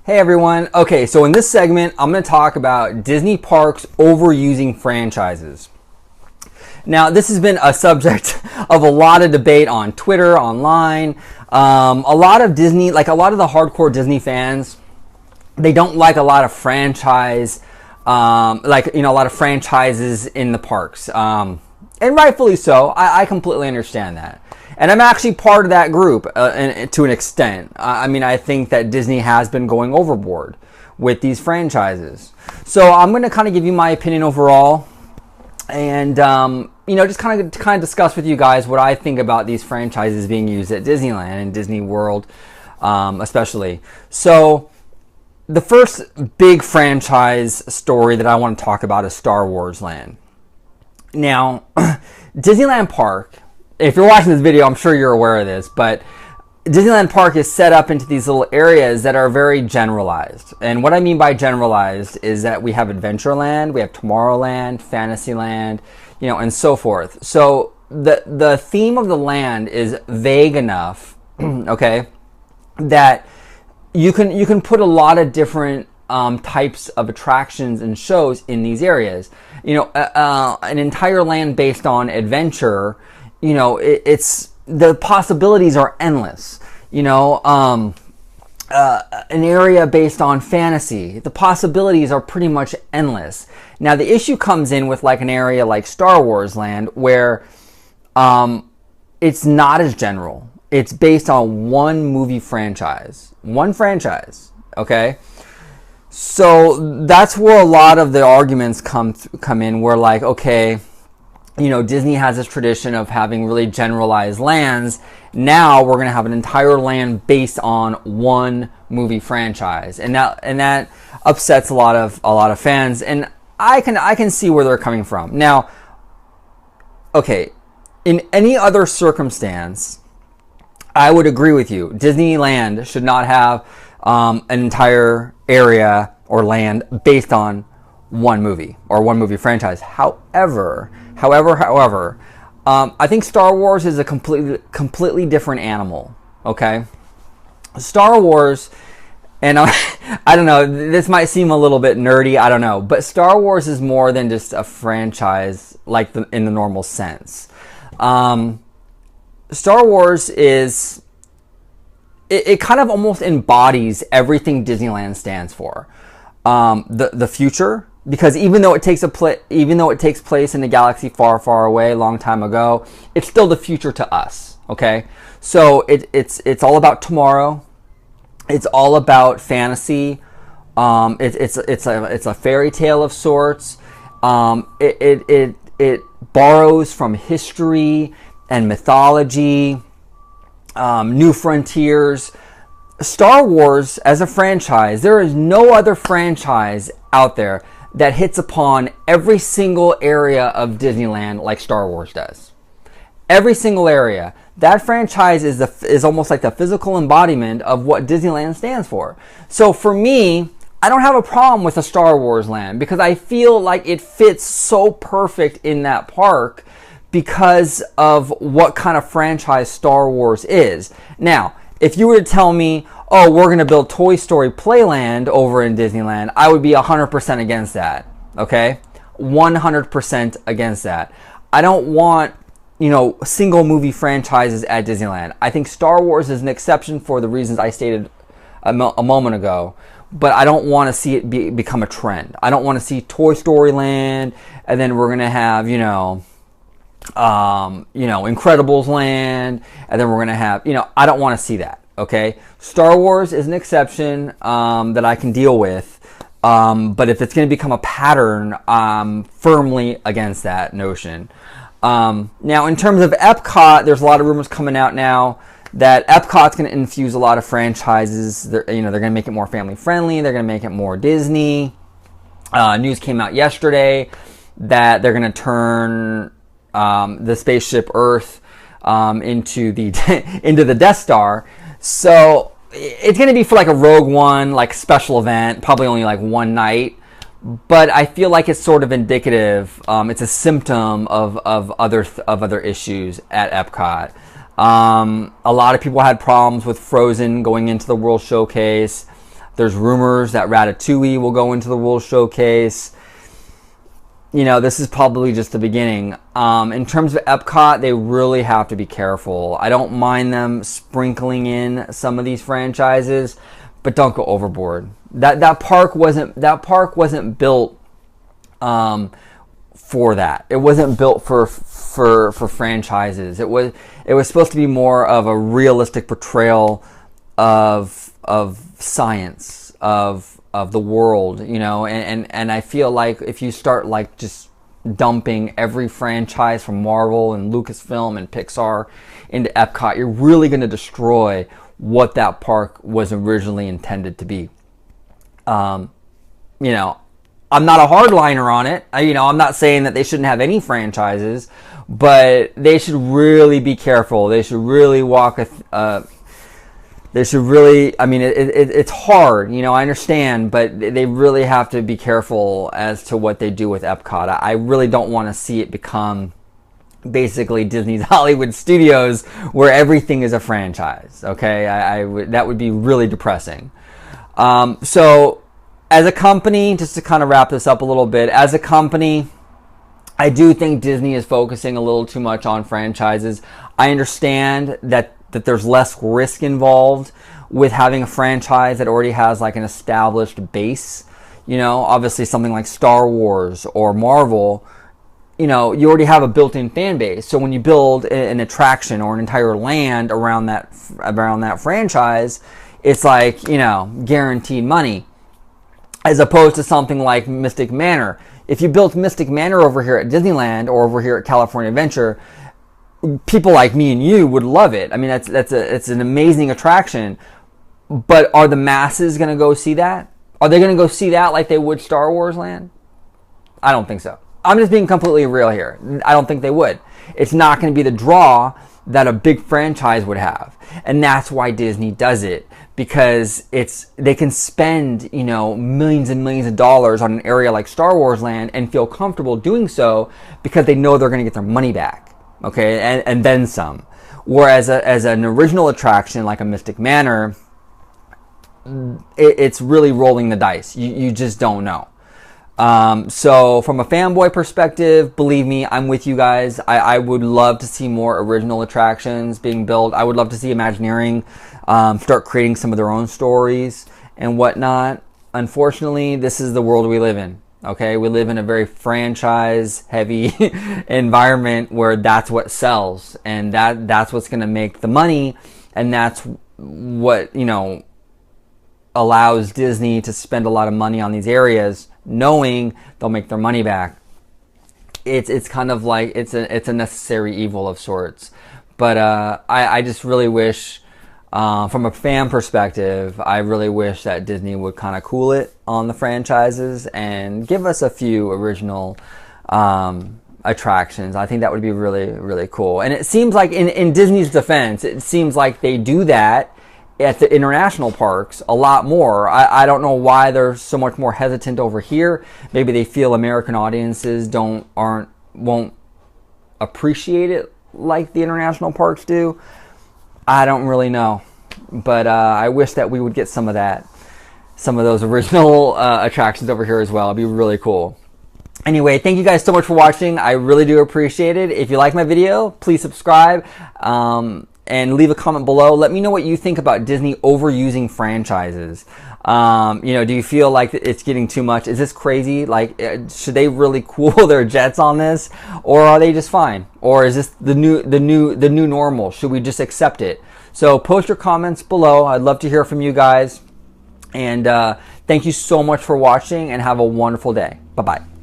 Hey everyone. Okay, so in this segment, I'm going to talk about Disney parks overusing franchises. Now, this has been a subject of a lot of debate on Twitter, online. A lot of Disney, like a lot of the hardcore Disney fans, they don't like a lot of franchise, a lot of franchises in the parks. And rightfully so. I completely understand that. And I'm actually part of that group to an extent. I think that Disney has been going overboard with these franchises. So I'm going to kind of give you my opinion overall and, just kind of discuss with you guys what I think about these franchises being used at Disneyland and Disney World, especially. So the first big franchise story that I want to talk about is Star Wars Land. Now, Disneyland Park, if you're watching this video, I'm sure you're aware of this, but Disneyland Park is set up into these little areas that are very generalized. And what I mean by generalized is that we have Adventureland, we have Tomorrowland, Fantasyland, and so forth. So the theme of the land is vague enough, okay, that you can put a lot of different types of attractions and shows in these areas. An entire land based on adventure, it's the possibilities are endless. An area based on fantasy, the possibilities are pretty much endless. Now the issue comes in with like an area like Star Wars Land where it's not as general. It's based on one movie franchise, okay? So that's where a lot of the arguments come in. Where like, okay, Disney has this tradition of having really generalized lands. Now we're going to have an entire land based on one movie franchise, and that upsets a lot of fans. And I can see where they're coming from. Now, okay, in any other circumstance, I would agree with you. Disneyland should not have an entire area or land based on one movie or one movie franchise. However, I think Star Wars is a completely different animal. Okay, Star Wars, and I don't know. This might seem a little bit nerdy. I don't know, but Star Wars is more than just a franchise, like in the normal sense. Star Wars is. It kind of almost embodies everything Disneyland stands for. The future, because even though it takes place in a galaxy far, far away, a long time ago, it's still the future to us. Okay, so it's all about tomorrow. It's all about fantasy. It's a fairy tale of sorts. It borrows from history and mythology. New frontiers. Star Wars as a franchise, there is no other franchise out there that hits upon every single area of Disneyland like Star Wars does. Every single area. That franchise is almost like the physical embodiment of what Disneyland stands for. So for me, I don't have a problem with a Star Wars land because I feel like it fits so perfect in that park because of what kind of franchise Star Wars is. Now, if you were to tell me, oh, we're going to build Toy Story Playland over in Disneyland, I would be 100% against that, okay? 100% against that. I don't want, single movie franchises at Disneyland. I think Star Wars is an exception for the reasons I stated a moment ago, but I don't want to see it become a trend. I don't want to see Toy Story Land, and then we're going to have, Incredibles Land, and then we're gonna have, I don't want to see that. Okay, Star Wars is an exception that I can deal with, but if it's going to become a pattern, I'm firmly against that notion. Now, in terms of Epcot, there's a lot of rumors coming out now that Epcot's going to infuse a lot of franchises. They're going to make it more family friendly. They're going to make it more Disney. News came out yesterday that they're going to turn the spaceship Earth into the Death Star. So it's going to be for like a Rogue One like special event, probably only like one night. But I feel like it's sort of indicative. It's a symptom of other issues at Epcot. A lot of people had problems with Frozen going into the World Showcase. There's rumors that Ratatouille will go into the World Showcase. You know, this is probably just the beginning. In terms of Epcot, they really have to be careful. I don't mind them sprinkling in some of these franchises, but don't go overboard. That park wasn't built for that. It wasn't built for franchises. It was supposed to be more of a realistic portrayal of science, of the world, you know, and I feel like if you start like just dumping every franchise from Marvel and Lucasfilm and Pixar into Epcot, you're really going to destroy what that park was originally intended to be. You know, I'm not a hardliner on it. You know, I'm not saying that they shouldn't have any franchises, but they should really be careful. They should really they should really, I mean, it's hard, you know, I understand, but they really have to be careful as to what they do with Epcot. I really don't want to see it become basically Disney's Hollywood Studios where everything is a franchise, okay? That would be really depressing. So as a company, just to kind of wrap this up a little bit, as a company, I do think Disney is focusing a little too much on franchises. I understand that there's less risk involved with having a franchise that already has like an established base. You know, obviously something like Star Wars or Marvel, you know, you already have a built-in fan base. So when you build an attraction or an entire land around that franchise, it's like, you know, guaranteed money. As opposed to something like Mystic Manor. If you built Mystic Manor over here at Disneyland or over here at California Adventure, people like me and you would love it. I mean, it's an amazing attraction. But are the masses going to go see that? Are they going to go see that like they would Star Wars Land? I don't think so. I'm just being completely real here. I don't think they would. It's not going to be the draw that a big franchise would have. And that's why Disney does it. Because they can spend, you know, millions and millions of dollars on an area like Star Wars Land and feel comfortable doing so because they know they're going to get their money back. Okay, and then some. Whereas as an original attraction like a Mystic Manor, it's really rolling the dice. You just don't know. So from a fanboy perspective, believe me, I'm with you guys. I would love to see more original attractions being built. I would love to see Imagineering start creating some of their own stories and whatnot. Unfortunately, this is the world we live in. Okay, we live in a very franchise-heavy environment where that's what sells, and that's what's going to make the money, and that's what, you know, allows Disney to spend a lot of money on these areas, knowing they'll make their money back. It's kind of like it's a necessary evil of sorts. But I just really wish. From a fan perspective, I really wish that Disney would kind of cool it on the franchises and give us a few original attractions. I think that would be really, really cool. And it seems like in Disney's defense, it seems like they do that at the international parks a lot more. I don't know why they're so much more hesitant over here. Maybe they feel American audiences won't appreciate it like the international parks do. I don't really know, but I wish that we would get some of those original attractions over here as well. It'd be really cool. Anyway, thank you guys so much for watching. I really do appreciate it. If you like my video, please subscribe and leave a comment below. Let me know what you think about Disney overusing franchises. You know, do you feel like it's getting too much? Is this crazy? Like, should they really cool their jets on this, or are they just fine? Or is this the new normal? Should we just accept it? So post your comments below. I'd love to hear from you guys. And thank you so much for watching, and have a wonderful day. Bye-bye.